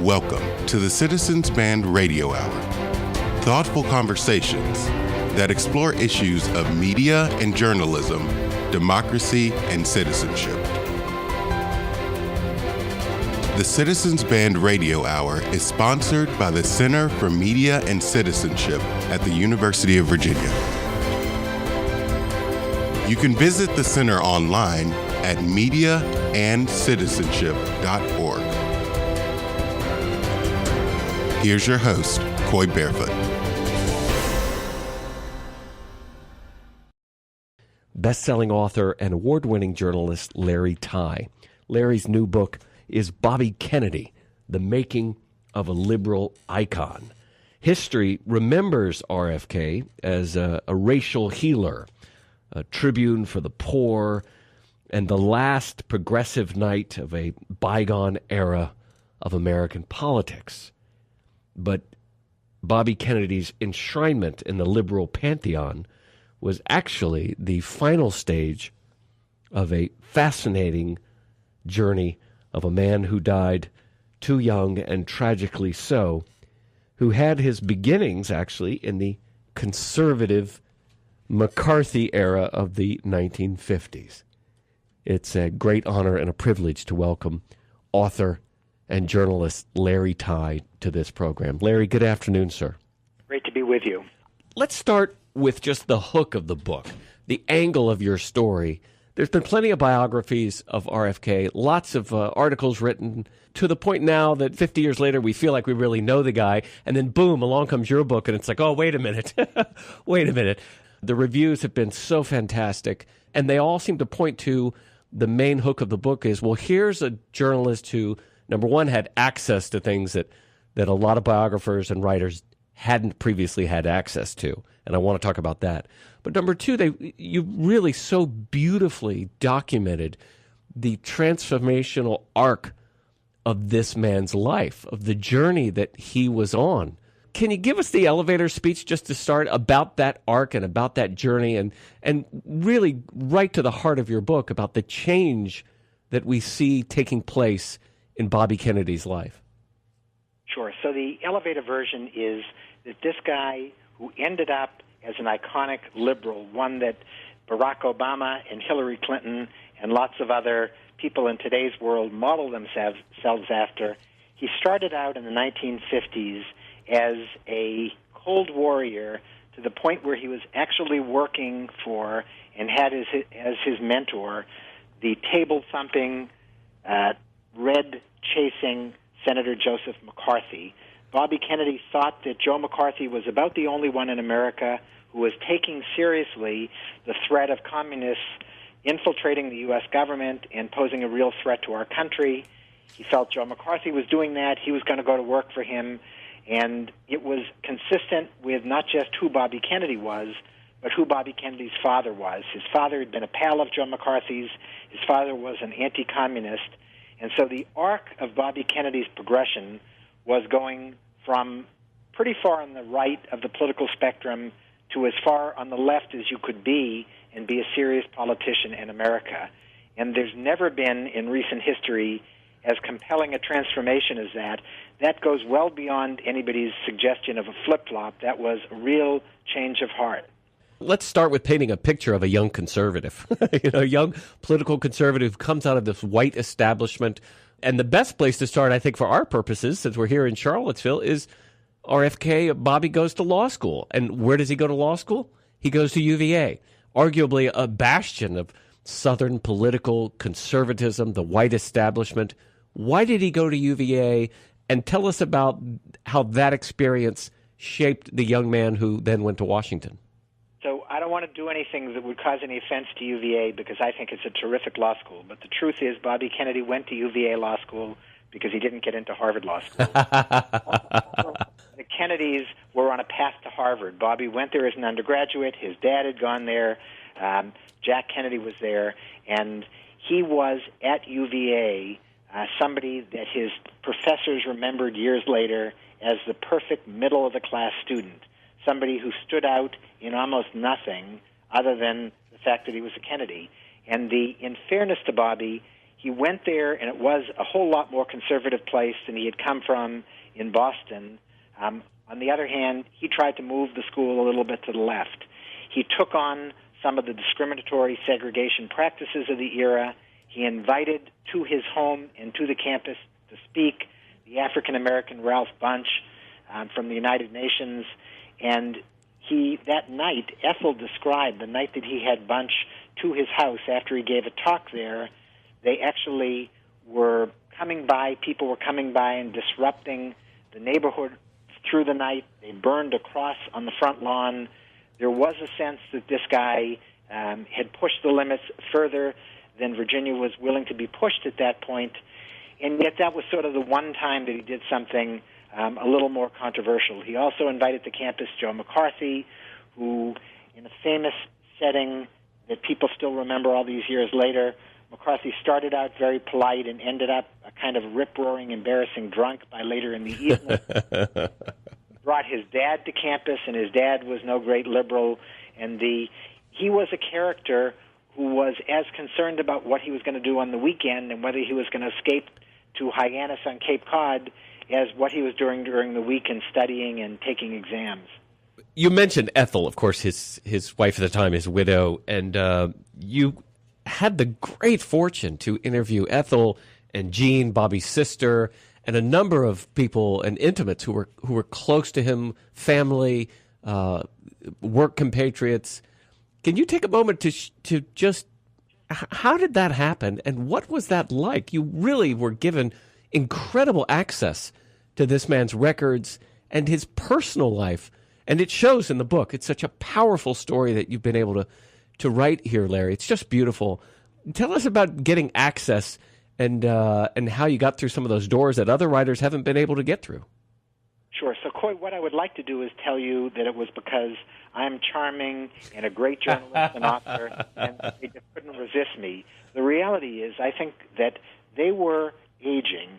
Welcome to the Citizens Band Radio Hour. Thoughtful conversations that explore issues of media and journalism, democracy and citizenship. The Citizens Band Radio Hour is sponsored by the Center for Media and Citizenship at the University of Virginia. You can visit the center online at mediaandcitizenship.org. Here's your host, Coy Barefoot. Best-selling author and award-winning journalist Larry Tye. Larry's new book is Bobby Kennedy, The Making of a Liberal Icon. History remembers RFK as a racial healer, a tribune for the poor, and the last progressive knight of a bygone era of American politics. But Bobby Kennedy's enshrinement in the liberal pantheon was actually the final stage of a fascinating journey of a man who died too young and tragically so, who had his beginnings actually in the conservative McCarthy era of the 1950s. It's a great honor and a privilege to welcome author and journalist Larry Tye to this program. Larry, good afternoon, sir. Great to be with you. Let's start with just the hook of the book, the angle of your story. There's been plenty of biographies of RFK, lots of articles written, to the point now that 50 years later we feel like we really know the guy, and then boom, along comes your book, and it's like, oh, wait a minute. Wait a minute. The reviews have been so fantastic, and they all seem to point to the main hook of the book is, well, here's a journalist who, number one, had access to things that a lot of biographers and writers hadn't previously had access to, and I want to talk about that. But number two, you really so beautifully documented the transformational arc of this man's life, of the journey that he was on. Can you give us the elevator speech just to start about that arc and about that journey and really right to the heart of your book about the change that we see taking place in Bobby Kennedy's life? Sure. So the elevator version is that this guy who ended up as an iconic liberal, one that Barack Obama and Hillary Clinton and lots of other people in today's world model themselves after, he started out in the 1950s as a Cold Warrior to the point where he was actually working for and had as his mentor the table-thumping, red-chasing Senator Joseph McCarthy. Bobby Kennedy thought that Joe McCarthy was about the only one in America who was taking seriously the threat of communists infiltrating the U.S. government and posing a real threat to our country. He felt Joe McCarthy was doing that. He was going to go to work for him. And it was consistent with not just who Bobby Kennedy was, but who Bobby Kennedy's father was. His father had been a pal of Joe McCarthy's. His father was an anti-communist. And so the arc of Bobby Kennedy's progression was going from pretty far on the right of the political spectrum to as far on the left as you could be and be a serious politician in America. And there's never been in recent history as compelling a transformation as that. That goes well beyond anybody's suggestion of a flip-flop. That was a real change of heart. Let's start with painting a picture of a young conservative, a young political conservative who comes out of this white establishment. And the best place to start, I think, for our purposes, since we're here in Charlottesville, is RFK. Bobby goes to law school. And where does he go to law school? He goes to UVA, arguably a bastion of Southern political conservatism, the white establishment. Why did he go to UVA? And tell us about how that experience shaped the young man who then went to Washington. So I don't want to do anything that would cause any offense to UVA because I think it's a terrific law school. But the truth is Bobby Kennedy went to UVA Law School because he didn't get into Harvard Law School. The Kennedys were on a path to Harvard. Bobby went there as an undergraduate. His dad had gone there. Jack Kennedy was there. And he was at UVA somebody that his professors remembered years later as the perfect middle-of-the-class student, somebody who stood out in almost nothing other than the fact that he was a Kennedy. And in fairness to Bobby, he went there, and it was a whole lot more conservative place than he had come from in Boston. On the other hand, he tried to move the school a little bit to the left. He took on some of the discriminatory segregation practices of the era. He invited to his home and to the campus to speak the African-American Ralph Bunche from the United Nations. And that night, Ethel described the night that he had Bunche to his house after he gave a talk there. They actually were coming by, people were coming by and disrupting the neighborhood through the night. They burned a cross on the front lawn. There was a sense that this guy had pushed the limits further than Virginia was willing to be pushed at that point. And yet that was sort of the one time that he did something a little more controversial. He also invited to campus Joe McCarthy, who, in a famous setting that people still remember all these years later, McCarthy started out very polite and ended up a kind of rip-roaring, embarrassing drunk by later in the evening. Brought his dad to campus, and his dad was no great liberal. And he was a character who was as concerned about what he was going to do on the weekend and whether he was going to escape to Hyannis on Cape Cod as what he was doing during the week and studying and taking exams. You mentioned Ethel, of course, his wife at the time, his widow, and you had the great fortune to interview Ethel and Jean, Bobby's sister, and a number of people and intimates who were close to him, family, work compatriots. Can you take a moment to just, how did that happen, and what was that like? You really were given incredible access to this man's records and his personal life, and it shows in the book. It's such a powerful story that you've been able to write here, Larry. It's just beautiful. Tell us about getting access and how you got through some of those doors that other writers haven't been able to get through. Sure. So, Coy, what I would like to do is tell you that it was because I'm charming and a great journalist and author, and they just couldn't resist me. The reality is, I think that they were aging.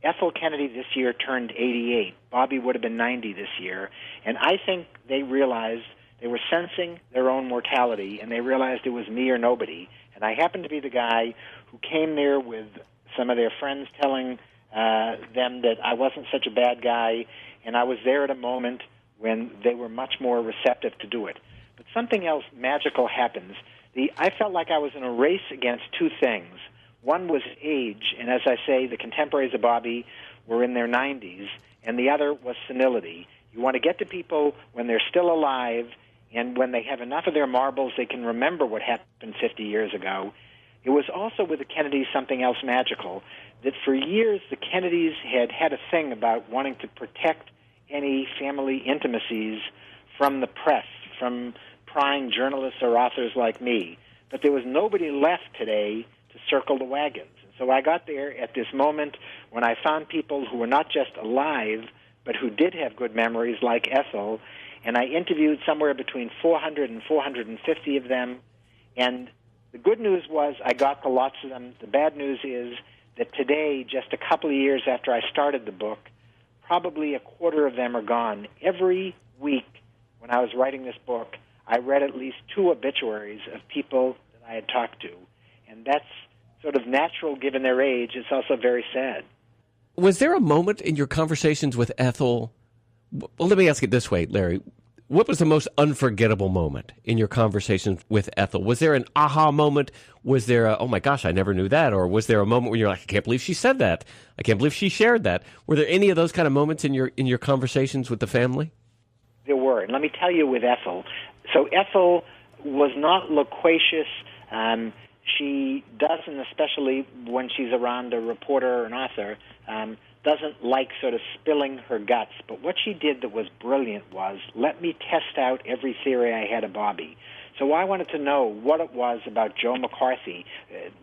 Ethel Kennedy this year turned 88. Bobby would have been 90 this year. And I think they realized they were sensing their own mortality, and they realized it was me or nobody. And I happened to be the guy who came there with some of their friends telling them that I wasn't such a bad guy, and I was there at a moment when they were much more receptive to do it. But something else magical happens. I felt like I was in a race against two things. One was age, and as I say, the contemporaries of Bobby were in their 90s, and the other was senility. You want to get to people when they're still alive, and when they have enough of their marbles, they can remember what happened 50 years ago. It was also with the Kennedys something else magical, that for years the Kennedys had a thing about wanting to protect any family intimacies from the press, from prying journalists or authors like me. But there was nobody left today to circle the wagons. And so I got there at this moment when I found people who were not just alive, but who did have good memories, like Ethel, and I interviewed somewhere between 400 and 450 of them. And the good news was I got to lots of them. The bad news is that today, just a couple of years after I started the book, probably a quarter of them are gone. Every week when I was writing this book, I read at least 2 obituaries of people that I had talked to. And that's sort of natural given their age. It's also very sad. Was there a moment in your conversations with Ethel? Well, let me ask it this way, Larry. What was the most unforgettable moment in your conversations with Ethel? Was there an aha moment? Was there a, oh my gosh, I never knew that? Or was there a moment where you're like, I can't believe she said that. I can't believe she shared that. Were there any of those kind of moments in your conversations with the family? There were. And let me tell you with Ethel. So Ethel was not loquacious. She doesn't, especially when she's around a reporter or an author, doesn't like sort of spilling her guts. But what she did that was brilliant was, let me test out every theory I had of Bobby. So I wanted to know what it was about Joe McCarthy.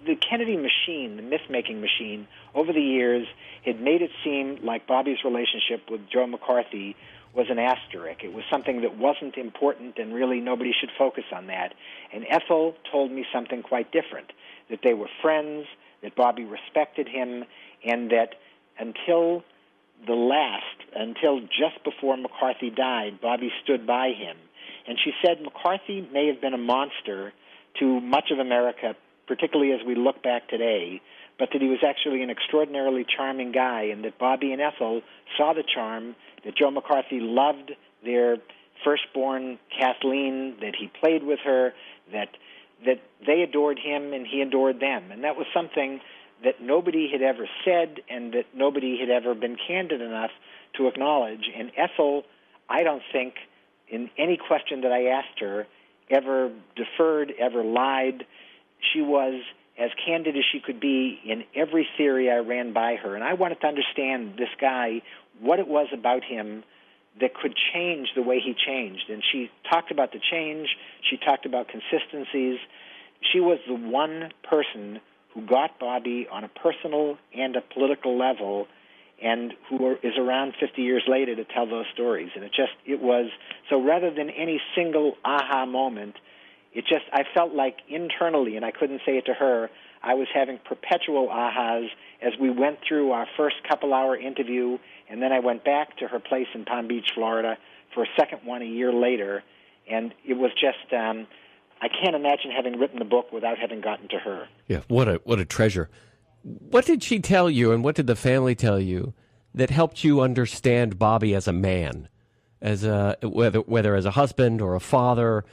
The Kennedy machine, the myth-making machine, over the years had made it seem like Bobby's relationship with Joe McCarthy was an asterisk. It was something that wasn't important, and really nobody should focus on that. And Ethel told me something quite different, that they were friends, that Bobby respected him, and that until just before McCarthy died, Bobby stood by him. And she said McCarthy may have been a monster to much of America particularly as we look back today, but that he was actually an extraordinarily charming guy, and that Bobby and Ethel saw the charm, that Joe McCarthy loved their firstborn Kathleen, that he played with her, that they adored him and he adored them. And that was something that nobody had ever said and that nobody had ever been candid enough to acknowledge. And Ethel, I don't think, in any question that I asked her, ever deferred, ever lied. She was as candid as she could be in every theory I ran by her. And I wanted to understand this guy, what it was about him that could change the way he changed. And she talked about the change. She talked about consistencies. She was the one person who got Bobby on a personal and a political level, and who is around 50 years later to tell those stories. And it was, so rather than any single aha moment, I felt like internally, and I couldn't say it to her, I was having perpetual ahas as we went through our first couple-hour interview, and then I went back to her place in Palm Beach, Florida, for a second one a year later. And it was just, I can't imagine having written the book without having gotten to her. Yeah, what a treasure. What did she tell you, and what did the family tell you that helped you understand Bobby as a man, as whether as a husband or a father,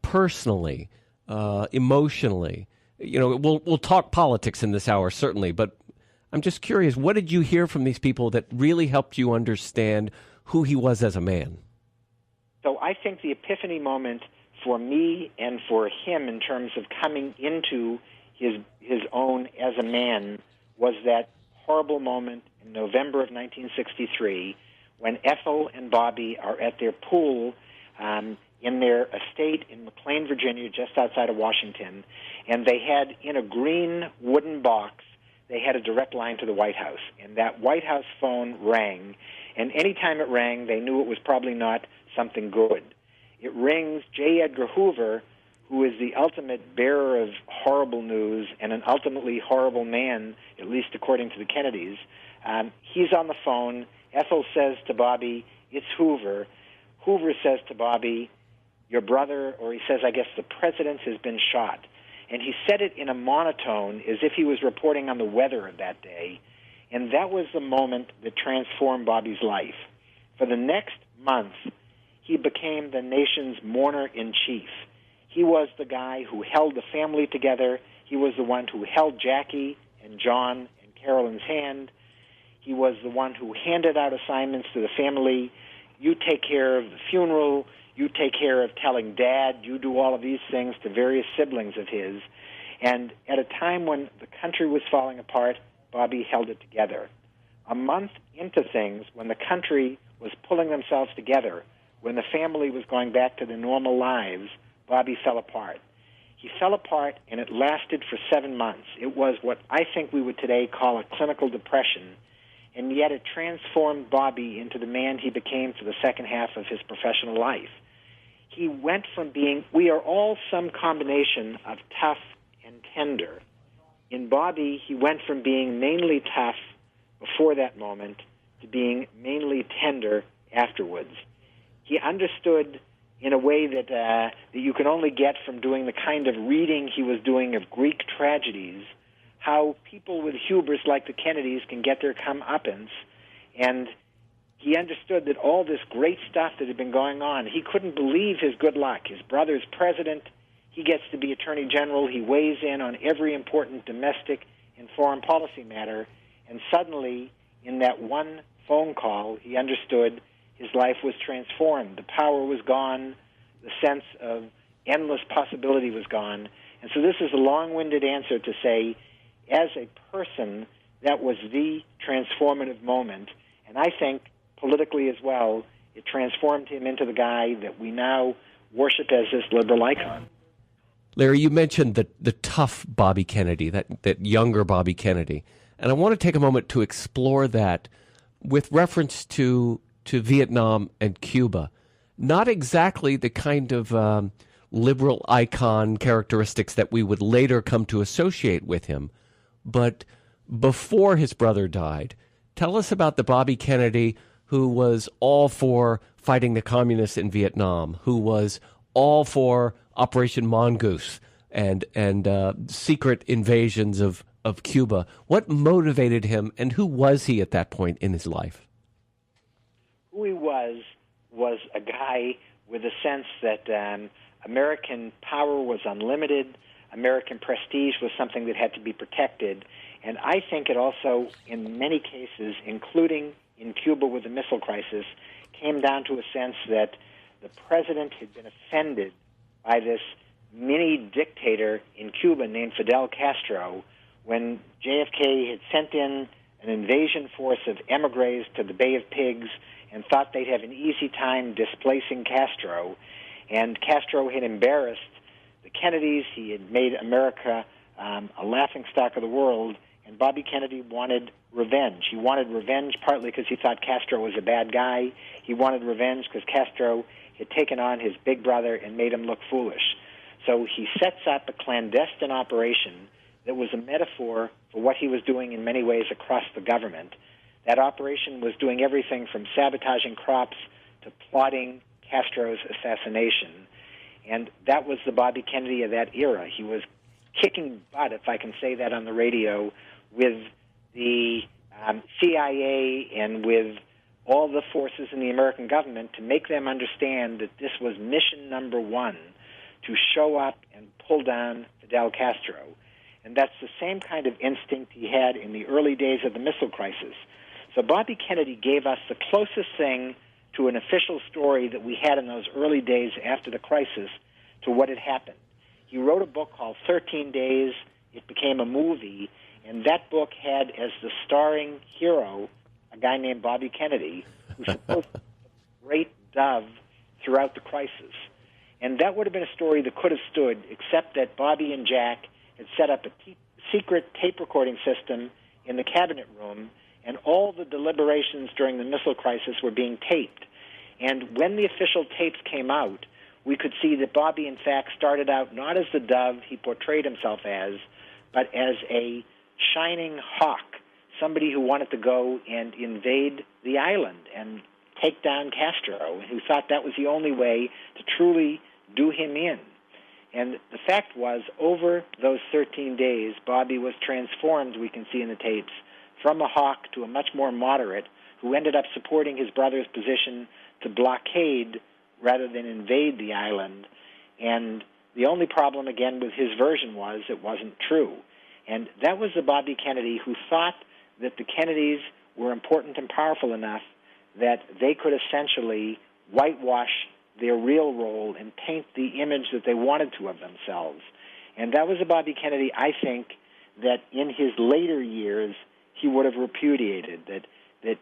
personally, emotionally? You know, we'll talk politics in this hour, certainly, but I'm just curious, what did you hear from these people that really helped you understand who he was as a man? So I think the epiphany moment for me and for him in terms of coming into his own as a man was that horrible moment in November of 1963 when Ethel and Bobby are at their pool in their estate in McLean, Virginia, just outside of Washington, and they had in a green wooden box, they had a direct line to the White House, and that White House phone rang, and any time it rang, they knew it was probably not something good. It rings J. Edgar Hoover, who is the ultimate bearer of horrible news and an ultimately horrible man, at least according to the Kennedys. He's on the phone. Ethel says to Bobby, "It's Hoover." Hoover says to Bobby, "Your brother," or he says, I guess, "the president has been shot." And he said it in a monotone as if he was reporting on the weather of that day. And that was the moment that transformed Bobby's life. For the next month, he became the nation's mourner-in-chief. He was the guy who held the family together. He was the one who held Jackie and John and Carolyn's hand. He was the one who handed out assignments to the family. You take care of the funeral. You take care of telling Dad. You do all of these things to various siblings of his. And at a time when the country was falling apart, Bobby held it together. A month into things, when the country was pulling themselves together, when the family was going back to their normal lives, Bobby fell apart. He fell apart, and it lasted for 7 months. It was what I think we would today call a clinical depression, and yet it transformed Bobby into the man he became for the second half of his professional life. He went from being, we are all some combination of tough and tender. In Bobby, he went from being mainly tough before that moment to being mainly tender afterwards. He understood in a way that you can only get from doing the kind of reading he was doing of Greek tragedies, how people with hubris like the Kennedys can get their comeuppance. And he understood that all this great stuff that had been going on, he couldn't believe his good luck. His brother's president, he gets to be attorney general, he weighs in on every important domestic and foreign policy matter, and suddenly, in that one phone call, he understood his life was transformed. The power was gone. The sense of endless possibility was gone. And so this is a long-winded answer to say, as a person, that was the transformative moment. And I think, politically as well, it transformed him into the guy that we now worship as this liberal icon. Larry, you mentioned the tough Bobby Kennedy, that younger Bobby Kennedy. And I want to take a moment to explore that with reference to Vietnam and Cuba. Not exactly the kind of liberal icon characteristics that we would later come to associate with him, but before his brother died. Tell us about the Bobby Kennedy who was all for fighting the communists in Vietnam, who was all for Operation Mongoose, and secret invasions of Cuba. What motivated him, and who was he at that point in his life? Who he was a guy with a sense that American power was unlimited, American prestige was something that had to be protected, and I think it also, in many cases, including in Cuba with the missile crisis, came down to a sense that the president had been offended by this mini-dictator in Cuba named Fidel Castro when JFK had sent in an invasion force of emigres to the Bay of Pigs and thought they'd have an easy time displacing Castro. And Castro had embarrassed the Kennedys. He had made America a laughingstock of the world, and Bobby Kennedy wanted revenge. He wanted revenge partly because he thought Castro was a bad guy. He wanted revenge because Castro had taken on his big brother and made him look foolish. So he sets up a clandestine operation that was a metaphor for what he was doing in many ways across the government. That operation was doing everything from sabotaging crops to plotting Castro's assassination. And that was the Bobby Kennedy of that era. He was kicking butt, if I can say that on the radio, with the CIA and with all the forces in the American government to make them understand that this was mission number one, to show up and pull down Fidel Castro. And that's the same kind of instinct he had in the early days of the missile crisis. So Bobby Kennedy gave us the closest thing to an official story that we had in those early days after the crisis to what had happened. He wrote a book called 13 Days. It became a movie, and that book had as the starring hero a guy named Bobby Kennedy, who's supposed to be a great dove throughout the crisis. And that would have been a story that could have stood, except that Bobby and Jack had set up a secret tape recording system in the cabinet room, and all the deliberations during the missile crisis were being taped. And when the official tapes came out, we could see that Bobby, in fact, started out not as the dove he portrayed himself as, but as a shining hawk, somebody who wanted to go and invade the island and take down Castro, who thought that was the only way to truly do him in. And the fact was, over those 13 days, Bobby was transformed, we can see in the tapes, from a hawk to a much more moderate, who ended up supporting his brother's position to blockade rather than invade the island. And the only problem, again, with his version was it wasn't true. And that was the Bobby Kennedy who thought that the Kennedys were important and powerful enough that they could essentially whitewash their real role and paint the image that they wanted to of themselves. And that was a Bobby Kennedy, I think, that in his later years he would have repudiated, that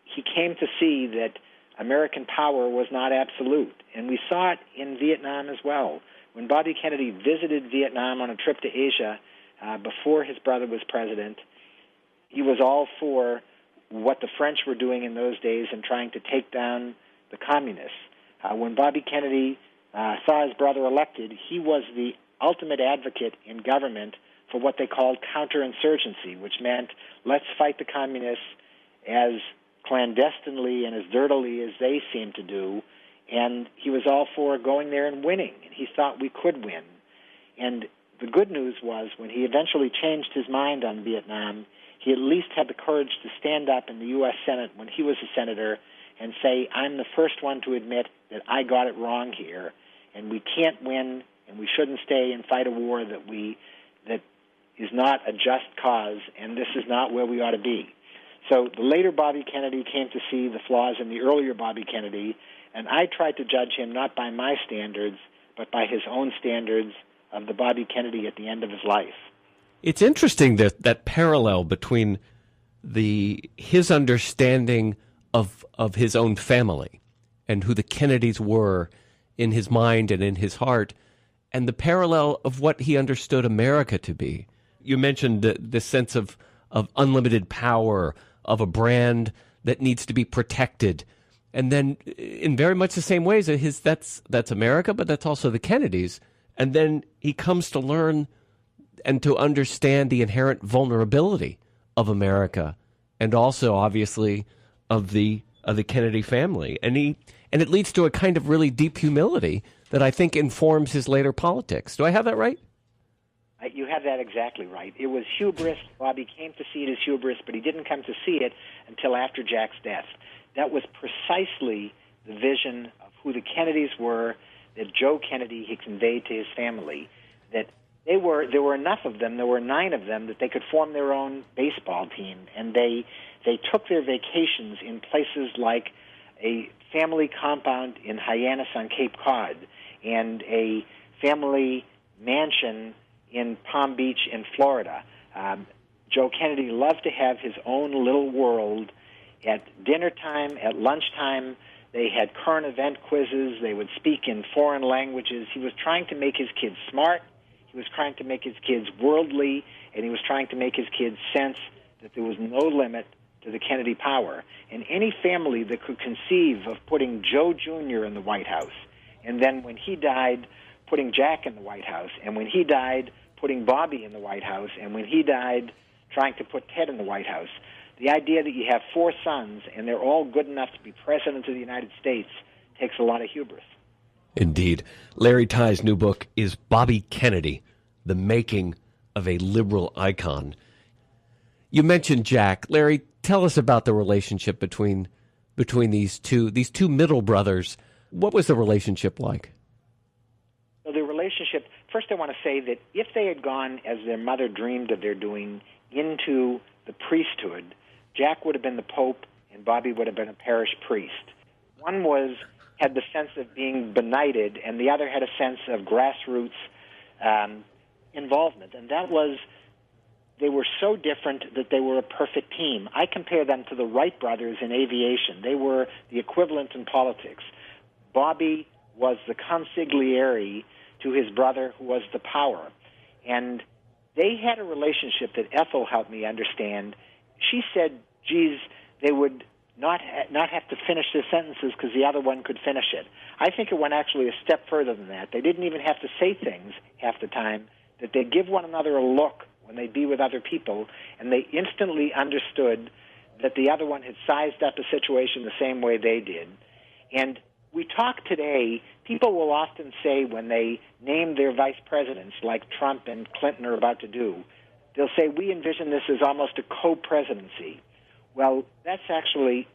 he came to see that American power was not absolute. And we saw it in Vietnam as well. When Bobby Kennedy visited Vietnam on a trip to Asia before his brother was president, he was all for what the French were doing in those days and trying to take down the communists. When Bobby Kennedy saw his brother elected, he was the ultimate advocate in government for what they called counterinsurgency, which meant let's fight the communists as clandestinely and as dirtily as they seemed to do. And he was all for going there and winning, and he thought we could win. And the good news was when he eventually changed his mind on Vietnam, he at least had the courage to stand up in the U.S. Senate when he was a senator and say, I'm the first one to admit that I got it wrong here, and we can't win, and we shouldn't stay and fight a war that is not a just cause, and this is not where we ought to be. So the later Bobby Kennedy came to see the flaws in the earlier Bobby Kennedy, and I tried to judge him not by my standards, but by his own standards of the Bobby Kennedy at the end of his life. It's interesting that parallel between his understanding of his own family and who the Kennedys were in his mind and in his heart, and the parallel of what he understood America to be. You mentioned the sense of unlimited power, of a brand that needs to be protected. And then in very much the same ways, that's America, but that's also the Kennedys. And then he comes to learn and to understand the inherent vulnerability of America, and also obviously of the Kennedy family. And it leads to a kind of really deep humility that I think informs his later politics. Do I have that right? You have that exactly right. It was hubris. Bobby came to see it as hubris, but he didn't come to see it until after Jack's death. That was precisely the vision of who the Kennedys were, that Joe Kennedy had conveyed to his family, that there were enough of them, there were 9 of them, that they could form their own baseball team, and they took their vacations in places like a family compound in Hyannis on Cape Cod and a family mansion in Palm Beach in Florida. Joe Kennedy loved to have his own little world. At dinner time, at lunchtime, they had current event quizzes. They would speak in foreign languages. He was trying to make his kids smart. He was trying to make his kids worldly, and he was trying to make his kids sense that there was no limit to the Kennedy power. And any family that could conceive of putting Joe Jr. in the White House, and then when he died, putting Jack in the White House, and when he died, putting Bobby in the White House, and when he died, trying to put Ted in the White House. The idea that you have 4 sons and they're all good enough to be president of the United States takes a lot of hubris. Indeed. Larry Tye's new book is Bobby Kennedy, The Making of a Liberal Icon. You mentioned Jack. Larry, tell us about the relationship between these two middle brothers. What was the relationship like? So the relationship, first I want to say that if they had gone, as their mother dreamed of their doing, into the priesthood, Jack would have been the Pope and Bobby would have been a parish priest. One had the sense of being benighted, and the other had a sense of grassroots involvement. And that was, they were so different that they were a perfect team. I compare them to the Wright brothers in aviation. They were the equivalent in politics. Bobby was the consigliere to his brother, who was the power. And they had a relationship that Ethel helped me understand. She said, geez, they would not have to finish their sentences because the other one could finish it. I think it went actually a step further than that. They didn't even have to say things half the time, that they'd give one another a look when they'd be with other people, and they instantly understood that the other one had sized up a situation the same way they did. And we talk today, people will often say when they name their vice presidents, like Trump and Clinton are about to do, they'll say, we envision this as almost a co-presidency. Well, that's actually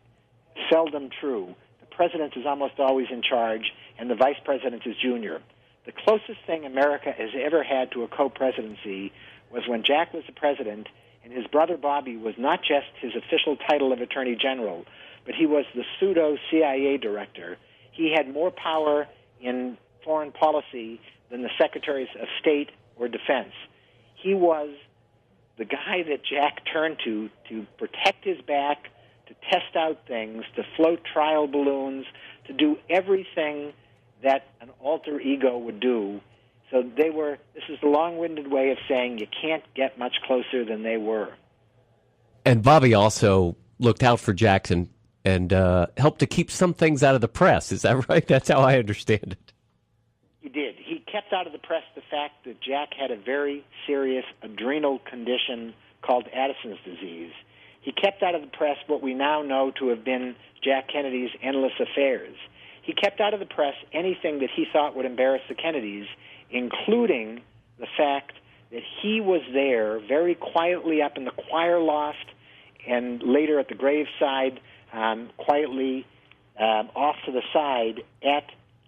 seldom true. The president is almost always in charge, and the vice president is junior. The closest thing America has ever had to a co-presidency was when Jack was the president, and his brother Bobby was not just his official title of Attorney General, but he was the pseudo-CIA director. He had more power in foreign policy than the secretaries of state or defense. He was the guy that Jack turned to protect his back, to test out things, to float trial balloons, to do everything that an alter ego would do. So this is the long-winded way of saying you can't get much closer than they were. And Bobby also looked out for Jackson and helped to keep some things out of the press. Is that right? That's how I understand it. He did. He kept out of the press the fact that Jack had a very serious adrenal condition called Addison's disease. He kept out of the press what we now know to have been Jack Kennedy's endless affairs. He kept out of the press anything that he thought would embarrass the Kennedys, including the fact that he was there very quietly up in the choir loft and later at the graveside, quietly off to the side at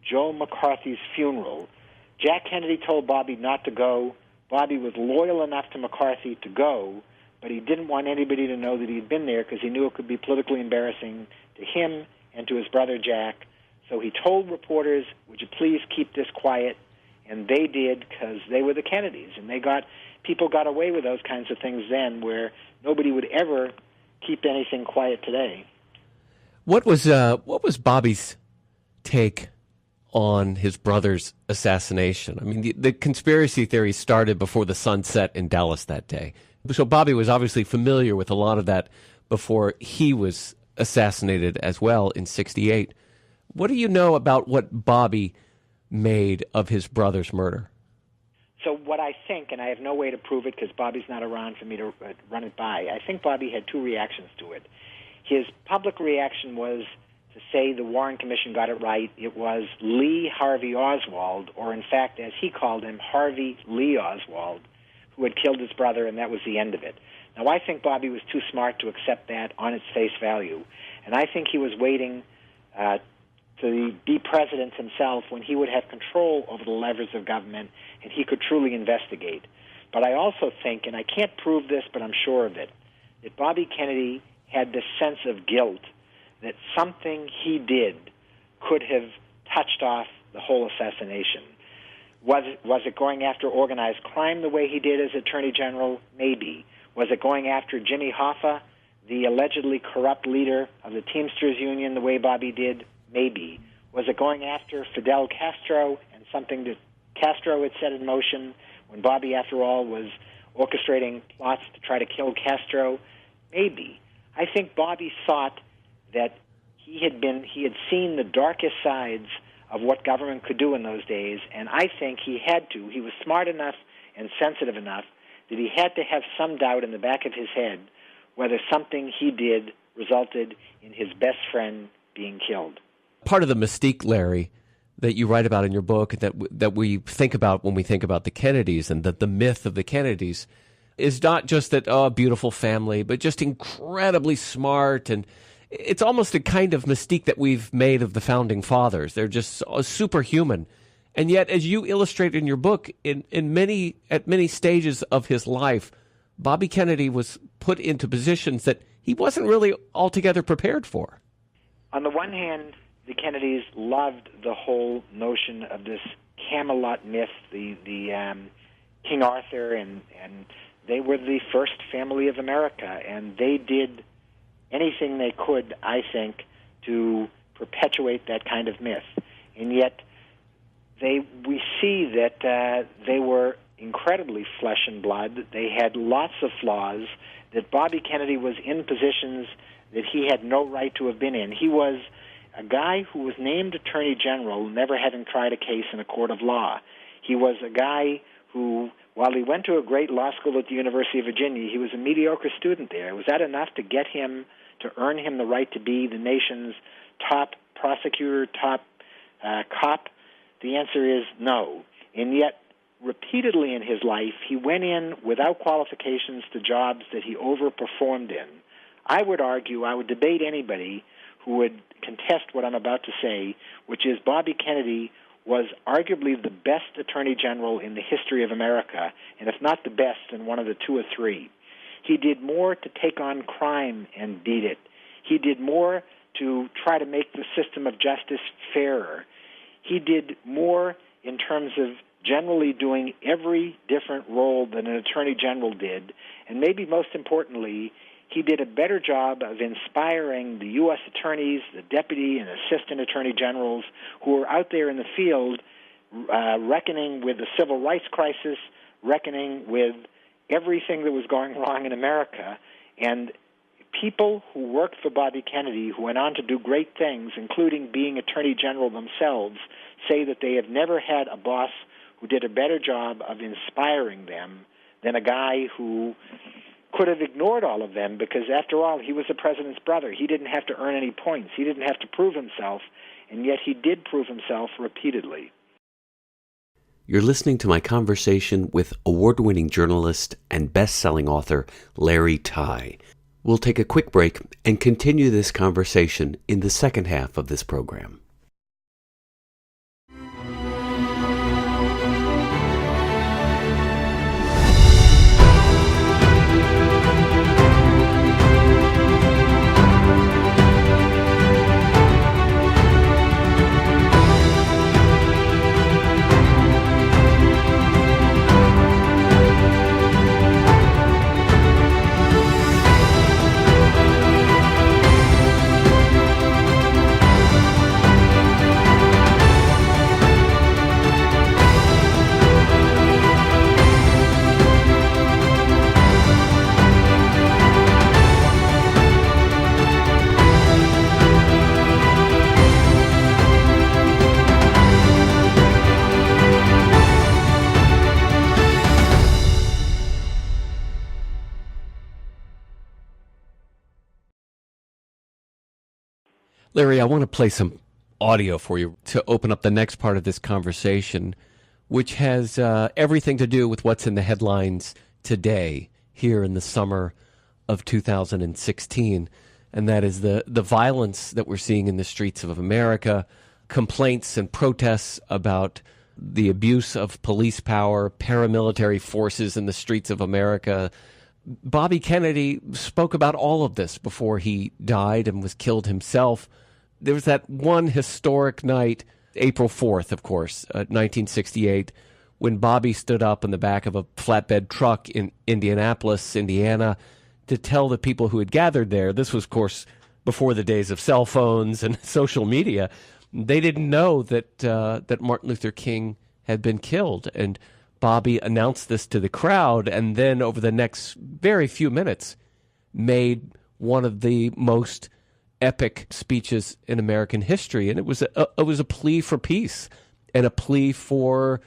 Joe McCarthy's funeral. Jack Kennedy told Bobby not to go. Bobby was loyal enough to McCarthy to go, but he didn't want anybody to know that he'd been there because he knew it could be politically embarrassing to him and to his brother Jack. So he told reporters, would you please keep this quiet? And they did, because they were the Kennedys, and people got away with those kinds of things then, where nobody would ever keep anything quiet today. What was Bobby's take on his brother's assassination? I mean, the conspiracy theory started before the sun set in Dallas that day. So Bobby was obviously familiar with a lot of that before he was assassinated as well in '68. What do you know about what Bobby made of his brother's murder? So what I think, and I have no way to prove it because Bobby's not around for me to run it by, I think Bobby had two reactions to it. His public reaction was to say the Warren Commission got it right. It was Lee Harvey Oswald, or in fact, as he called him, Harvey Lee Oswald, who had killed his brother, and that was the end of it. Now, I think Bobby was too smart to accept that on its face value, and I think he was waiting to be president himself when he would have control over the levers of government and he could truly investigate. But I also think, and I can't prove this, but I'm sure of it, that Bobby Kennedy had this sense of guilt that something he did could have touched off the whole assassination. Was it going after organized crime the way he did as Attorney General? Maybe. Was it going after Jimmy Hoffa, the allegedly corrupt leader of the Teamsters Union, the way Bobby did? Maybe. Was it going after Fidel Castro and something that Castro had set in motion when Bobby, after all, was orchestrating plots to try to kill Castro? Maybe. I think Bobby thought that he had seen the darkest sides of what government could do in those days, and I think he was smart enough and sensitive enough that he had to have some doubt in the back of his head whether something he did resulted in his best friend being killed. Part of the mystique, Larry, that you write about in your book, that we think about when we think about the Kennedys, and that the myth of the Kennedys is not just that, beautiful family, but just incredibly smart. And it's almost a kind of mystique that we've made of the founding fathers. They're just superhuman. And yet, as you illustrate in your book, at many stages of his life, Bobby Kennedy was put into positions that he wasn't really altogether prepared for. On the one hand, the Kennedys loved the whole notion of this Camelot myth, the King Arthur, and they were the first family of America, and they did anything they could, I think, to perpetuate that kind of myth. And yet, we see that they were incredibly flesh and blood. They had lots of flaws, that Bobby Kennedy was in positions that he had no right to have been in. He was a guy who was named Attorney General, never having tried a case in a court of law. He was a guy who, while he went to a great law school at the University of Virginia, he was a mediocre student there. Was that enough to get him, to earn him the right to be the nation's top prosecutor, top cop? The answer is no. And yet, repeatedly in his life, he went in without qualifications to jobs that he overperformed in. I would debate anybody who would contest what I'm about to say, which is Bobby Kennedy was arguably the best Attorney General in the history of America, and if not the best, then one of the two or three. He did more to take on crime and beat it. He did more to try to make the system of justice fairer. He did more in terms of generally doing every different role that an Attorney General did, and maybe most importantly, he did a better job of inspiring the U.S. attorneys, the deputy and assistant attorney generals who were out there in the field reckoning with the civil rights crisis, reckoning with everything that was going wrong in America. And people who worked for Bobby Kennedy, who went on to do great things, including being attorney general themselves, say that they have never had a boss who did a better job of inspiring them than a guy who could have ignored all of them, because after all, he was the president's brother. He didn't have to earn any points. He didn't have to prove himself, and yet he did prove himself repeatedly. You're listening to my conversation with award-winning journalist and best-selling author Larry Tye. We'll take a quick break and continue this conversation in the second half of this program. Larry, I want to play some audio for you to open up the next part of this conversation, which has everything to do with what's in the headlines today, here in the summer of 2016, and that is the violence that we're seeing in the streets of America, complaints and protests about the abuse of police power, paramilitary forces in the streets of America. Bobby Kennedy spoke about all of this before he died and was killed himself. There was that one historic night, April 4th, of course, 1968, when Bobby stood up in the back of a flatbed truck in Indianapolis, Indiana, to tell the people who had gathered there. This was, of course, before the days of cell phones and social media. They didn't know that Martin Luther King had been killed. And Bobby announced this to the crowd, and then over the next very few minutes made one of the most epic speeches in American history. And it was a plea for peace and a plea for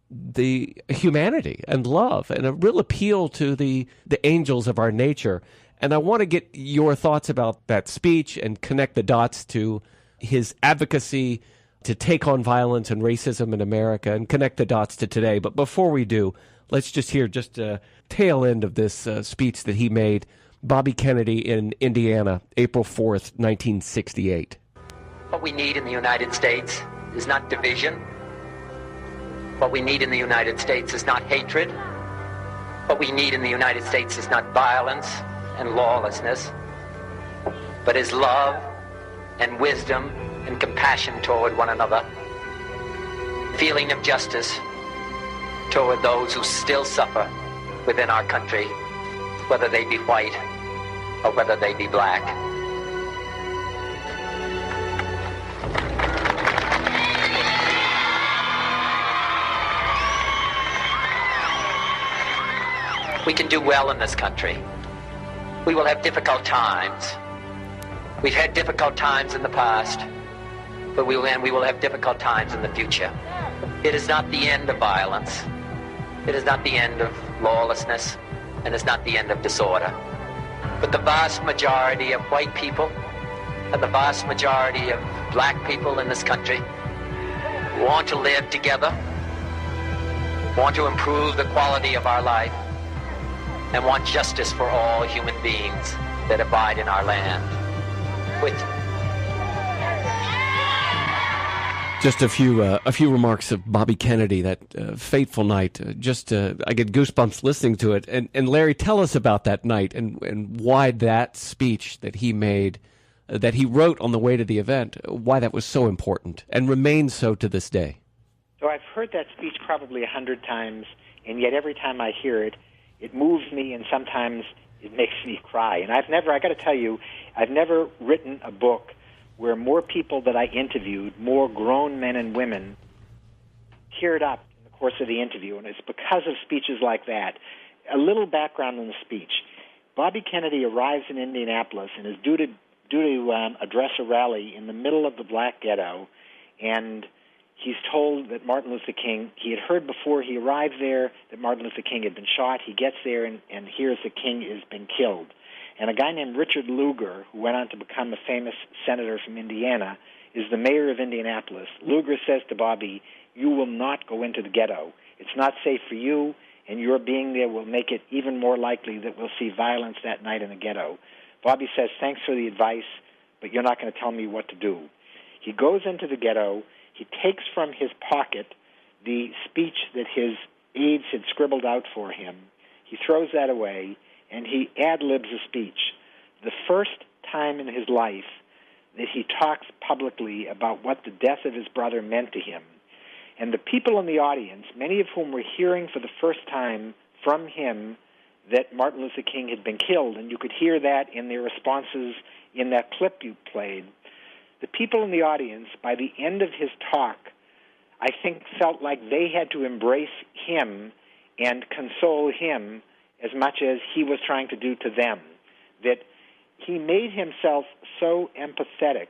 the humanity and love and a real appeal to the angels of our nature. And I want to get your thoughts about that speech and connect the dots to his advocacy to take on violence and racism in America and connect the dots to today. But before we do, let's just hear just a tail end of this speech that he made, Bobby Kennedy in Indiana, April 4th, 1968. What we need in the United States is not division. What we need in the United States is not hatred. What we need in the United States is not violence and lawlessness, but is love and wisdom and compassion toward one another, feeling of justice toward those who still suffer within our country, whether they be white or whether they be black. We can do well in this country. We will have difficult times. We've had difficult times in the past, but we will have difficult times in the future. It is not the end of violence. It is not the end of lawlessness, and it's not the end of disorder. But the vast majority of white people and the vast majority of black people in this country want to live together, want to improve the quality of our life, and want justice for all human beings that abide in our land. Just a few remarks of Bobby Kennedy, that fateful night. I get goosebumps listening to it. And Larry, tell us about that night and why that speech that he made, that he wrote on the way to the event, why that was so important and remains so to this day. So I've heard that speech probably 100 times, and yet every time I hear it, it moves me, and sometimes it makes me cry. And I got to tell you, I've never written a book where more people that I interviewed, more grown men and women, teared up in the course of the interview, and it's because of speeches like that. A little background on the speech. Bobby Kennedy arrives in Indianapolis and is due to address a rally in the middle of the black ghetto, and he's told that Martin Luther King, he had heard before he arrived there that Martin Luther King had been shot. He gets there and hears that King has been killed. And a guy named Richard Lugar, who went on to become a famous senator from Indiana, is the mayor of Indianapolis. Lugar says to Bobby, "You will not go into the ghetto. It's not safe for you, and your being there will make it even more likely that we'll see violence that night in the ghetto." Bobby says, "Thanks for the advice, but you're not going to tell me what to do." He goes into the ghetto. He takes from his pocket the speech that his aides had scribbled out for him. He throws that away, and he ad-libs a speech. The first time in his life that he talks publicly about what the death of his brother meant to him. And the people in the audience, many of whom were hearing for the first time from him that Martin Luther King had been killed, and you could hear that in their responses in that clip you played, the people in the audience, by the end of his talk, I think felt like they had to embrace him and console him as much as he was trying to do to them. That he made himself so empathetic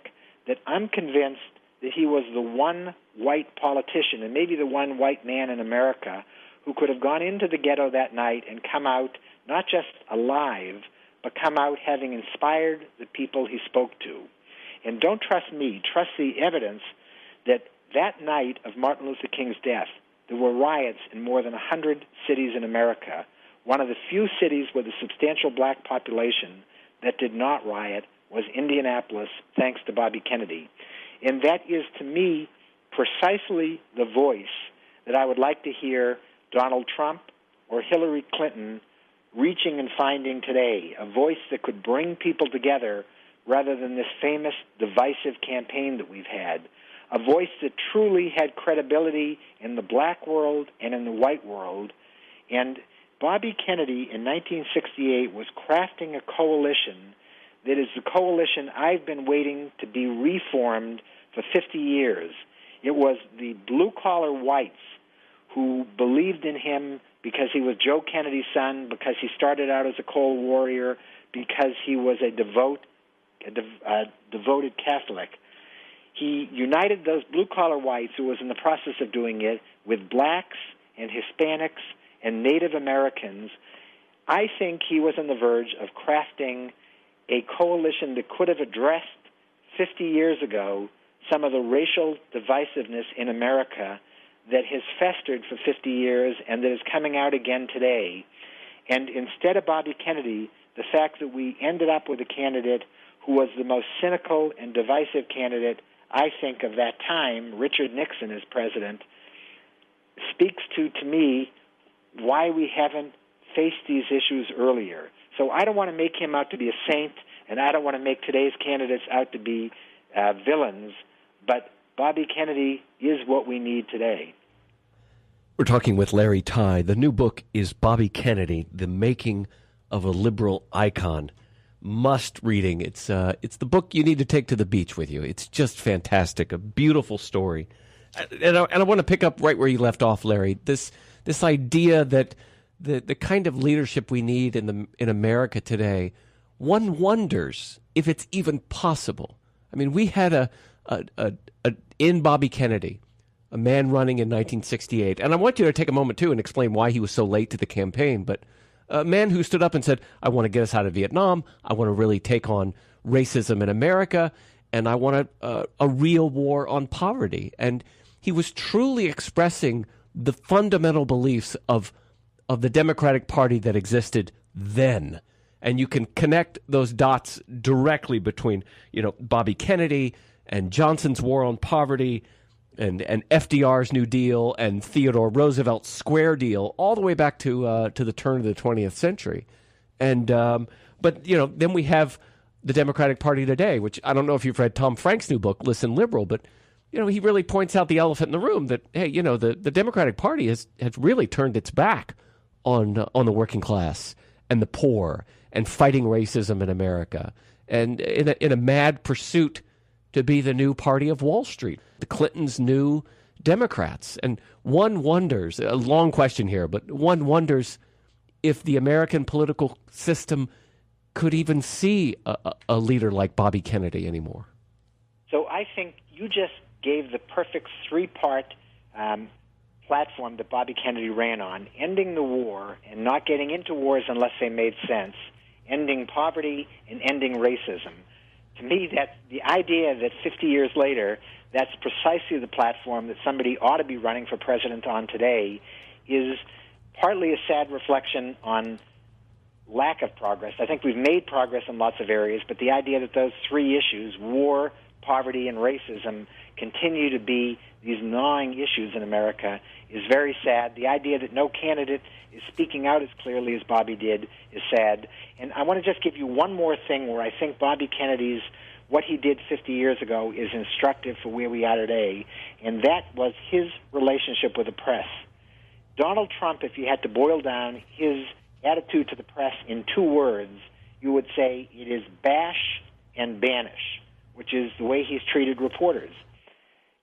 that I'm convinced that he was the one white politician, and maybe the one white man in America, who could have gone into the ghetto that night and come out not just alive, but come out having inspired the people he spoke to. And don't trust me, trust the evidence that that night of Martin Luther King's death, there were riots in more than 100 cities in America One of the few cities with a substantial black population that did not riot was Indianapolis, thanks to Bobby Kennedy. And that is, to me, precisely the voice that I would like to hear Donald Trump or Hillary Clinton reaching and finding today, a voice that could bring people together rather than this famous divisive campaign that we've had, a voice that truly had credibility in the black world and in the white world. And Bobby Kennedy in 1968 was crafting a coalition that is the coalition I've been waiting to be reformed for 50 years. It was the blue-collar whites who believed in him because he was Joe Kennedy's son, because he started out as a coal warrior, because he was a devoted Catholic. He united those blue-collar whites who was in the process of doing it with blacks and Hispanics and Native Americans. I think he was on the verge of crafting a coalition that could have addressed 50 years ago some of the racial divisiveness in America that has festered for 50 years and that is coming out again today. And instead of Bobby Kennedy, the fact that we ended up with a candidate who was the most cynical and divisive candidate, I think, of that time, Richard Nixon as president, speaks to me, why we haven't faced these issues earlier. So I don't want to make him out to be a saint, and I don't want to make today's candidates out to be villains, but Bobby Kennedy is what we need today. We're talking with Larry Tye. The new book is Bobby Kennedy, The Making of a Liberal Icon. Must reading. It's the book you need to take to the beach with you. It's just fantastic, a beautiful story. And I want to pick up right where you left off, Larry. This idea that the kind of leadership we need in America today, one wonders if it's even possible. I mean, we had in Bobby Kennedy, a man running in 1968, and I want you to take a moment too and explain why he was so late to the campaign, but a man who stood up and said, I want to get us out of Vietnam, I want to really take on racism in America, and I want a real war on poverty. And he was truly expressing the fundamental beliefs of the Democratic Party that existed then. And you can connect those dots directly between, Bobby Kennedy and Johnson's war on poverty and FDR's New Deal and Theodore Roosevelt's Square Deal, all the way back to the turn of the 20th century. And but then we have the Democratic Party today, which I don't know if you've read Tom Frank's new book, Listen Liberal, but he really points out the elephant in the room that, hey, the Democratic Party has really turned its back on the working class and the poor and fighting racism in America, and in a mad pursuit to be the new party of Wall Street, the Clintons' new Democrats. And one wonders, a long question here, but one wonders if the American political system could even see a leader like Bobby Kennedy anymore. So I think you just gave the perfect three-part platform that Bobby Kennedy ran on: ending the war and not getting into wars unless they made sense, ending poverty, and ending racism. To me, that the idea that 50 years later, that's precisely the platform that somebody ought to be running for president on today is partly a sad reflection on lack of progress. I think we've made progress in lots of areas, but the idea that those three issues, war, poverty, and racism, continue to be these gnawing issues in America is very sad. The idea that no candidate is speaking out as clearly as Bobby did is sad. And I want to just give you one more thing where I think Bobby Kennedy's, what he did 50 years ago, is instructive for where we are today, and that was his relationship with the press. Donald Trump, if you had to boil down his attitude to the press in two words, you would say it is bash and banish, which is the way he's treated reporters.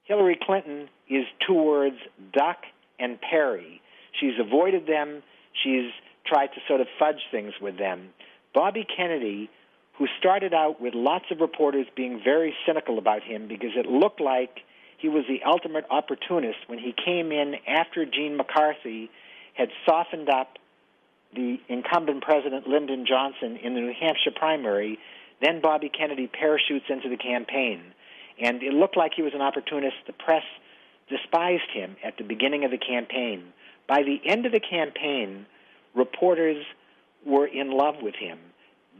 Hillary Clinton is two words, duck and parry. She's avoided them. She's tried to sort of fudge things with them. Bobby Kennedy, who started out with lots of reporters being very cynical about him because it looked like he was the ultimate opportunist when he came in after Gene McCarthy had softened up the incumbent president Lyndon Johnson in the New Hampshire primary, then Bobby Kennedy parachutes into the campaign. And it looked like he was an opportunist. The press despised him at the beginning of the campaign. By the end of the campaign, reporters were in love with him.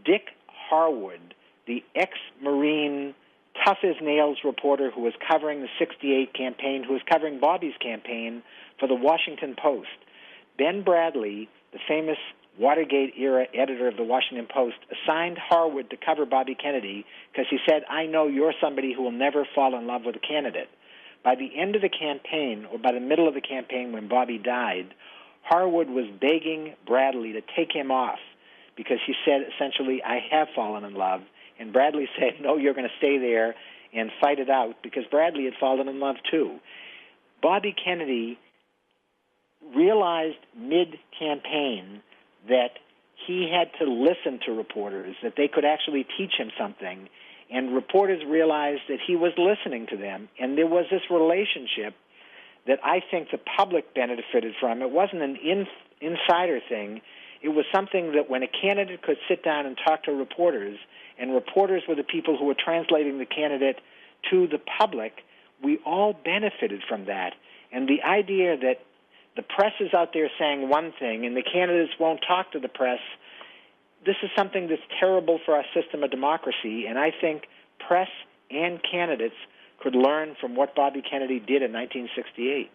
Dick Harwood, the ex-Marine, tough-as-nails reporter who was covering the 68 campaign, who was covering Bobby's campaign for the Washington Post. Ben Bradley, the famous Watergate-era editor of the Washington Post, assigned Harwood to cover Bobby Kennedy because he said, I know you're somebody who will never fall in love with a candidate. By the end of the campaign, or by the middle of the campaign when Bobby died, Harwood was begging Bradley to take him off because he said, essentially, I have fallen in love. And Bradley said, no, you're going to stay there and fight it out, because Bradley had fallen in love too. Bobby Kennedy realized mid-campaign that he had to listen to reporters, that they could actually teach him something, and reporters realized that he was listening to them, and there was this relationship that I think the public benefited from. It wasn't an insider thing. It was something that when a candidate could sit down and talk to reporters, and reporters were the people who were translating the candidate to the public, we all benefited from that. And the idea that the press is out there saying one thing and the candidates won't talk to the press, this is something that's terrible for our system of democracy, and I think press and candidates could learn from what Bobby Kennedy did in 1968.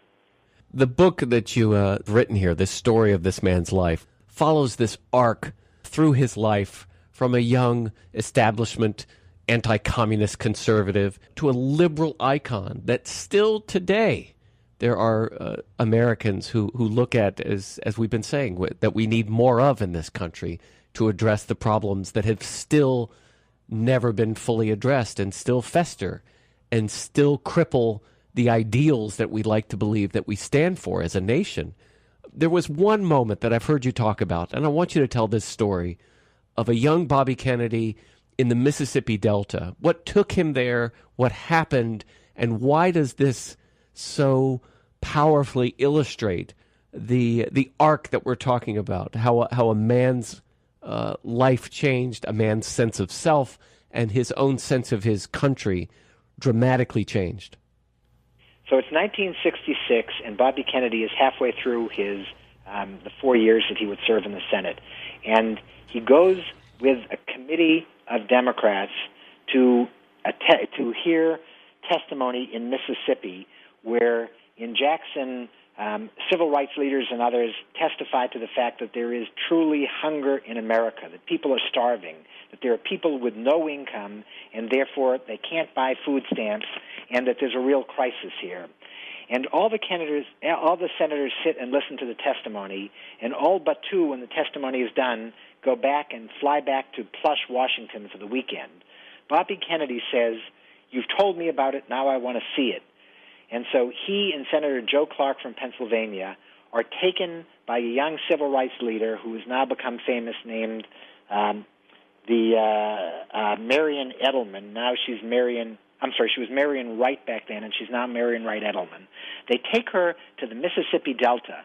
The book that you have written here, this story of this man's life, follows this arc through his life from a young establishment anti-communist conservative to a liberal icon that still today there are Americans who look at, as we've been saying, that we need more of in this country to address the problems that have still never been fully addressed and still fester and still cripple the ideals that we like to believe that we stand for as a nation. There was one moment that I've heard you talk about, and I want you to tell this story of a young Bobby Kennedy in the Mississippi Delta. What took him there, what happened, and why does this so powerfully illustrate the arc that we're talking about, how a man's life changed, a man's sense of self, and his own sense of his country dramatically changed? So it's 1966, and Bobby Kennedy is halfway through his the 4 years that he would serve in the Senate. And he goes with a committee of Democrats to hear testimony in Mississippi, where in Jackson, civil rights leaders and others testified to the fact that there is truly hunger in America, that people are starving, that there are people with no income, and therefore they can't buy food stamps, and that there's a real crisis here. And all the senators sit and listen to the testimony, and all but two, when the testimony is done, go back and fly back to plush Washington for the weekend. Bobby Kennedy says, you've told me about it, now I want to see it. And so he and Senator Joe Clark from Pennsylvania are taken by a young civil rights leader who has now become famous, named Marion Edelman. Now she was Marion Wright back then, and she's now Marion Wright Edelman. They take her to the Mississippi Delta.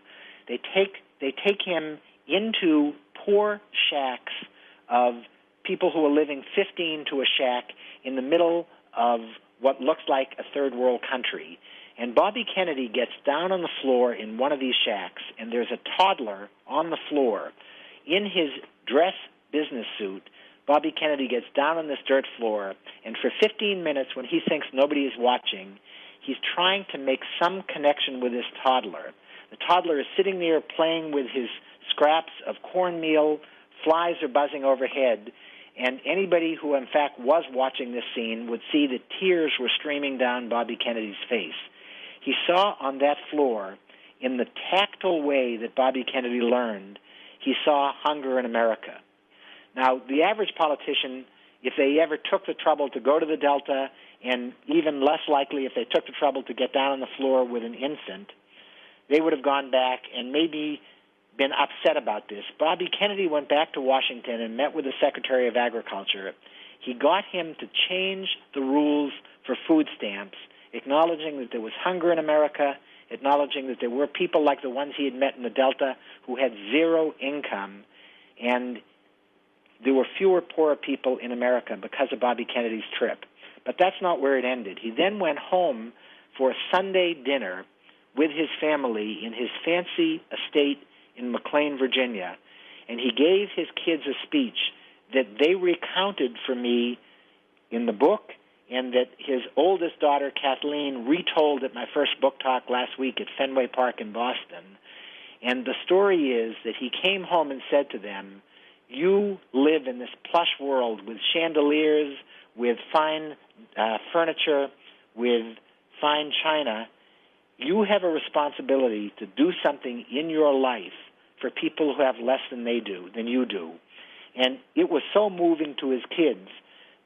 They take him into poor shacks of people who are living 15 to a shack in the middle of what looks like a third world country. And Bobby Kennedy gets down on the floor in one of these shacks, and there's a toddler on the floor in his dress business suit. Bobby Kennedy gets down on this dirt floor, and for 15 minutes, when he thinks nobody is watching, he's trying to make some connection with this toddler. The toddler is sitting there playing with his scraps of cornmeal, flies are buzzing overhead, and anybody who, in fact, was watching this scene would see that tears were streaming down Bobby Kennedy's face. He saw on that floor, in the tactile way that Bobby Kennedy learned, he saw hunger in America. Now, the average politician, if they ever took the trouble to go to the Delta, and even less likely if they took the trouble to get down on the floor with an infant, they would have gone back and maybe been upset about this. Bobby Kennedy went back to Washington and met with the Secretary of Agriculture. He got him to change the rules for food stamps, acknowledging that there was hunger in America, acknowledging that there were people like the ones he had met in the Delta who had zero income, and there were fewer poor people in America because of Bobby Kennedy's trip. But that's not where it ended. He then went home for a Sunday dinner with his family in his fancy estate in McLean, Virginia, and he gave his kids a speech that they recounted for me in the book, and that his oldest daughter, Kathleen, retold at my first book talk last week at Fenway Park in Boston. And the story is that he came home and said to them, you live in this plush world with chandeliers, with fine furniture, with fine china. You have a responsibility to do something in your life for people who have less than you do. And it was so moving to his kids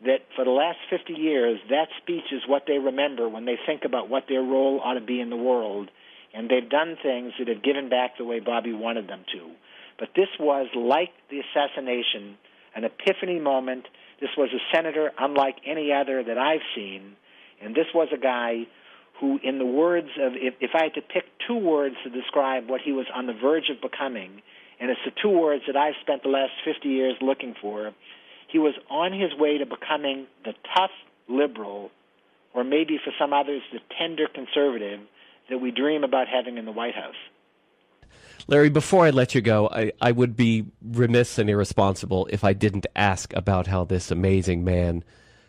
that for the last 50 years, that speech is what they remember when they think about what their role ought to be in the world. And they've done things that have given back the way Bobby wanted them to. But this was, like the assassination, an epiphany moment. This was a senator unlike any other that I've seen. And this was a guy who, in the words of, if I had to pick two words to describe what he was on the verge of becoming, and it's the two words that I've spent the last 50 years looking for, he was on his way to becoming the tough liberal, or maybe for some others, the tender conservative that we dream about having in the White House. Larry, before I let you go, I would be remiss and irresponsible if I didn't ask about how this amazing man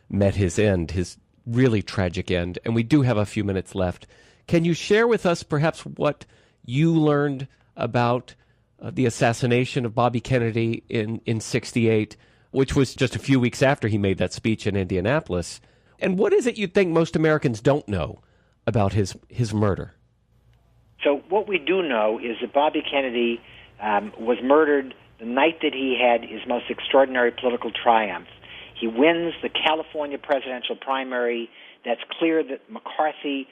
met his end, his really tragic end. And we do have a few minutes left. Can you share with us perhaps what you learned about the assassination of Bobby Kennedy in 68, which was just a few weeks after he made that speech in Indianapolis? And what is it you think most Americans don't know about his murder? So what we do know is that Bobby Kennedy was murdered the night that he had his most extraordinary political triumph. He wins the California presidential primary. That's clear that McCarthy,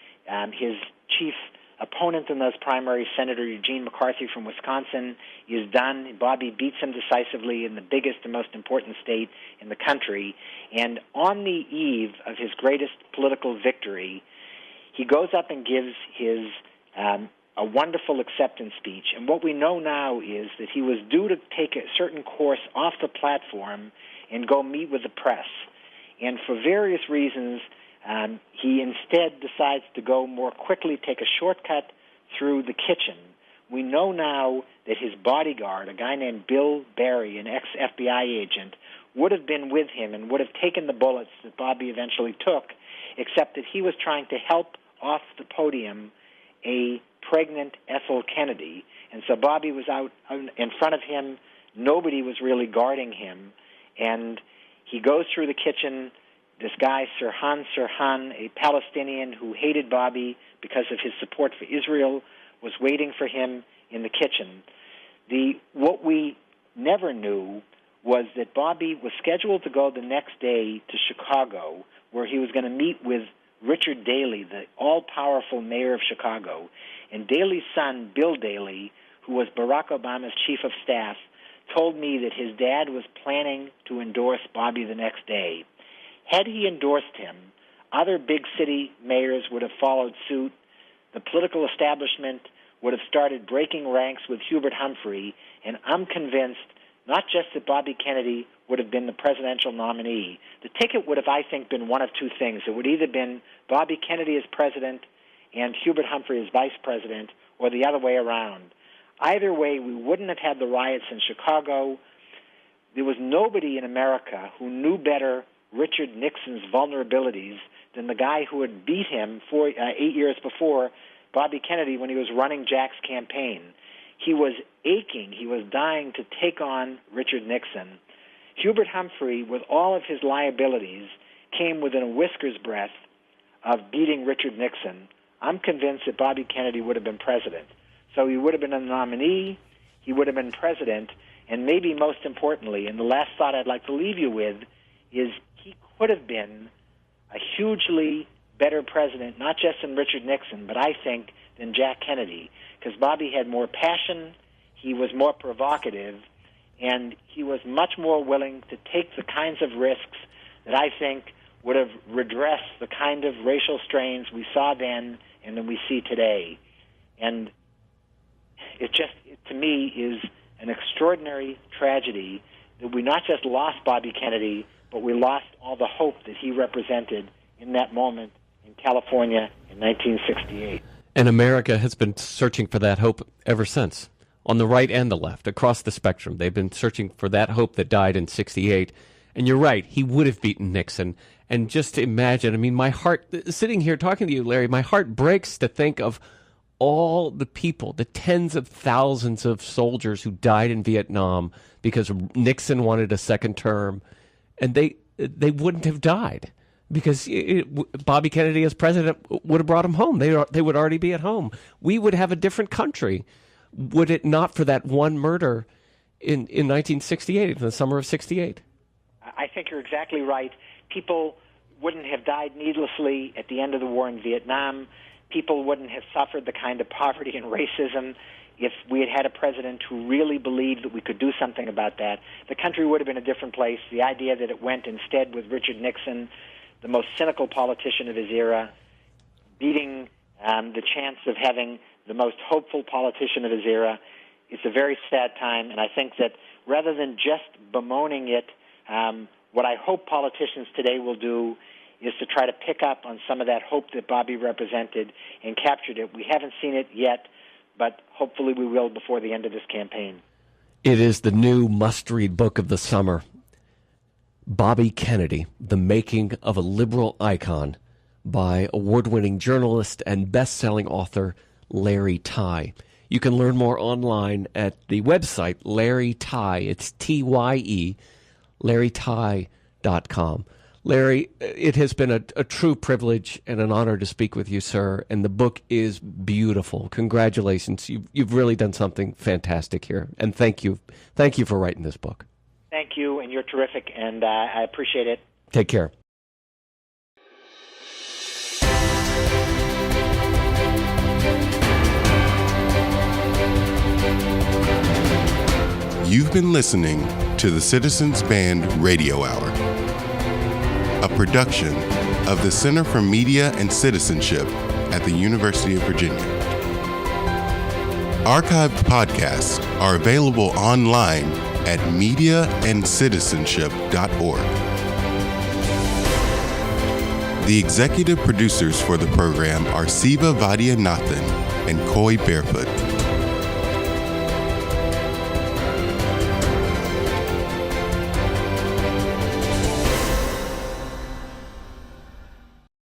his chief opponent in those primaries, Senator Eugene McCarthy from Wisconsin, is done. Bobby beats him decisively in the biggest and most important state in the country. And on the eve of his greatest political victory, he goes up and gives his a wonderful acceptance speech. And what we know now is that he was due to take a certain course off the platform and go meet with the press. And for various reasons, he instead decides to go more quickly, take a shortcut through the kitchen. We know now that his bodyguard, a guy named Bill Barry, an ex-FBI agent, would have been with him and would have taken the bullets that Bobby eventually took, except that he was trying to help off the podium a pregnant Ethel Kennedy. And so Bobby was out in front of him. Nobody was really guarding him. And he goes through the kitchen. This guy, Sirhan Sirhan, a Palestinian who hated Bobby because of his support for Israel, was waiting for him in the kitchen. What we never knew was that Bobby was scheduled to go the next day to Chicago, where he was going to meet with Richard Daley, the all-powerful mayor of Chicago. And Daley's son, Bill Daley, who was Barack Obama's chief of staff, told me that his dad was planning to endorse Bobby the next day. Had he endorsed him, other big city mayors would have followed suit. The political establishment would have started breaking ranks with Hubert Humphrey, and I'm convinced not just that Bobby Kennedy would have been the presidential nominee. The ticket would have, I think, been one of two things. It would either been Bobby Kennedy as president and Hubert Humphrey as vice president, or the other way around. Either way, we wouldn't have had the riots in Chicago. There was nobody in America who knew better Richard Nixon's vulnerabilities than the guy who had beat him 8 years before, Bobby Kennedy, when he was running Jack's campaign. He was aching, he was dying to take on Richard Nixon. Hubert Humphrey, with all of his liabilities, came within a whisker's breadth of beating Richard Nixon. I'm convinced that Bobby Kennedy would have been president. So he would have been a nominee, he would have been president, and maybe most importantly, and the last thought I'd like to leave you with, is he could have been a hugely better president, not just than Richard Nixon, but I think than Jack Kennedy, because Bobby had more passion, he was more provocative, and he was much more willing to take the kinds of risks that I think would have redressed the kind of racial strains we saw then and that we see today. And it just, to me, is an extraordinary tragedy that we not just lost Bobby Kennedy, but we lost all the hope that he represented in that moment in California in 1968. And America has been searching for that hope ever since. on the right and the left, across the spectrum. They've been searching for that hope that died in 68. And you're right, he would have beaten Nixon. And just to imagine, I mean, my heart, sitting here talking to you, Larry, my heart breaks to think of all the people, the tens of thousands of soldiers who died in Vietnam because Nixon wanted a second term. And they wouldn't have died because Bobby Kennedy as president would have brought them home. They would already be at home. We would have a different country, would it not for that one murder in 1968, in the summer of 68. I think you're exactly right. People wouldn't have died needlessly at the end of the war in Vietnam. People wouldn't have suffered the kind of poverty and racism if we had had a president who really believed that we could do something about that. The country would have been a different place. The idea that it went instead with Richard Nixon, the most cynical politician of his era, beating the chance of having the most hopeful politician of his era, it's a very sad time. And I think that rather than just bemoaning it, what I hope politicians today will do is to try to pick up on some of that hope that Bobby represented and captured it. We haven't seen it yet, but hopefully we will before the end of this campaign. It is the new must-read book of the summer, Bobby Kennedy, The Making of a Liberal Icon, by award-winning journalist and best-selling author Larry Tye. You can learn more online at the website Larry Tye. It's Tye, LarryTye.com. Larry, it has been a true privilege and an honor to speak with you, sir, and the book is beautiful. Congratulations. You've really done something fantastic here, and thank you. Thank you for writing this book. Thank you, and you're terrific, and I appreciate it. Take care. You've been listening to the Citizens Band Radio Hour, a production of the Center for Media and Citizenship at the University of Virginia. Archived podcasts are available online at mediaandcitizenship.org. The executive producers for the program are Siva Vaidyanathan and Coy Barefoot.